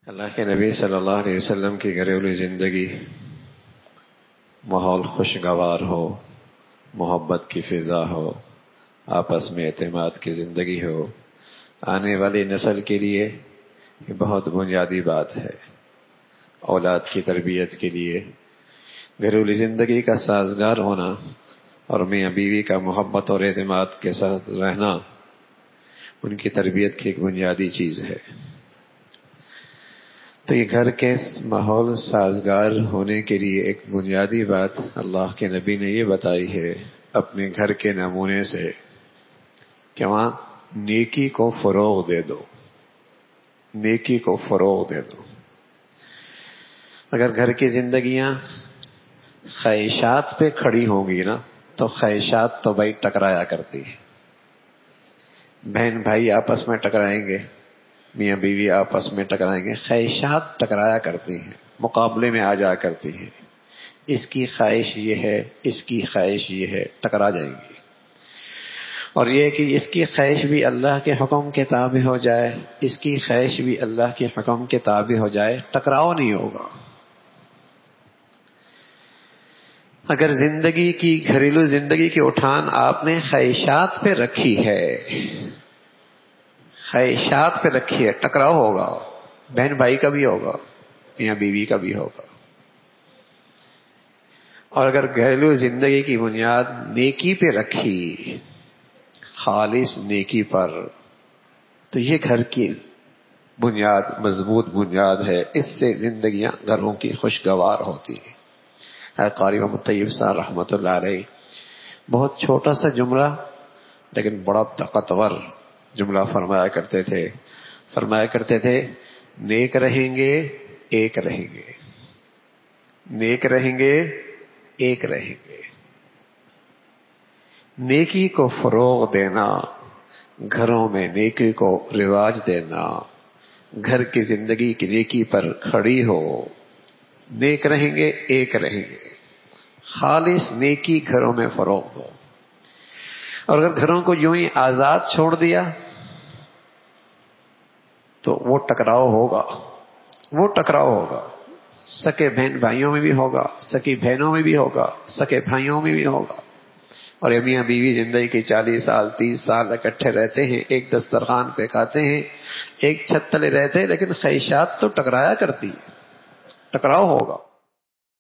اللہ کے نبی صلی اللہ علیہ وسلم کی گھریلو زندگی ماحول خوشگوار ہو، محبت کی فضا ہو، آپس میں اعتماد کی زندگی ہو، آنے والی نسل کے لیے یہ بہت بنیادی بات ہے۔ اولاد کی تربیت کے لیے گھریلو زندگی کا سازگار ہونا اور میاں بیوی کا محبت اور اعتماد کے ساتھ رہنا ان کی تربیت کی ایک بنیادی چیز ہے۔ تو یہ گھر کے ماحول سازگار ہونے کے لیے ایک بنیادی بات اللہ کے نبی نے یہ بتائی ہے اپنے گھر کے نمونے سے کہ وہاں نیکی کو فروغ دے دو، نیکی کو فروغ دے دو۔ اگر گھر کی زندگیاں خواہشات پہ کھڑی ہوں گی نا تو خواہشات تو بھائی ٹکرایا کرتی ہے، بہن بھائی آپس میں ٹکرائیں گے، میاں بیوی آپس میں ٹکرائیں گے، خواہشات ٹکرایا کرتی ہیں، مقابلے میں آ جا کرتی ہیں، اس کی خواہش یہ ہے، اس کی خواہش یہ ہے، ٹکرا جائیں گی۔ اور یہ کہ اس کی خواہش بھی اللہ کے حکم کے تابع ہو جائے، اس کی خواہش بھی اللہ کے حکم کے تابع ہو جائے، ٹکراؤ نہیں ہوگا۔ اگر زندگی کی گھریلو زندگی کی اٹھان آپ نے خواہشات پہ رکھی ہے، خواہشات پہ رکھی ہے، ٹکراؤ ہوگا، بہن بھائی کا بھی ہوگا، میاں بیوی کا بھی ہوگا۔ اور اگر گھریلو زندگی کی بنیاد نیکی پہ رکھی، خالص نیکی پر، تو یہ گھر کی بنیاد مضبوط بنیاد ہے، اس سے زندگیاں گھروں کی خوشگوار ہوتی ہیں۔ قاری محمد طیب صاحب رحمۃ اللہ علیہ بہت چھوٹا سا جملہ لیکن بڑا طاقتور جملہ فرمایا کرتے تھے نیک رہیں گے ایک رہیں گے، نیک رہیں گے ایک رہیں گے۔ نیکی کو فروغ دینا، گھروں میں نیکی کو رواج دینا، گھر کی زندگی کی نیکی پر کھڑی ہو، نیک رہیں گے ایک رہیں گے، خالص نیکی گھروں میں فروغ دو۔ اور اگر گھروں کو یوں ہی آزاد چھوڑ دیا تو وہ ٹکراؤ ہوگا، وہ ٹکراؤ ہوگا، سکے بہن بھائیوں میں بھی ہوگا، سکی بہنوں میں بھی ہوگا، سکے بھائیوں میں بھی ہوگا۔ اور یہ میاں بیوی زندگی کے 40 سال 30 سال اکٹھے رہتے ہیں، ایک دسترخوان پہ کھاتے ہیں، ایک چھت تلے رہتے ہیں، لیکن خواہشات تو ٹکرایا کرتی ہے، ٹکراؤ ہوگا۔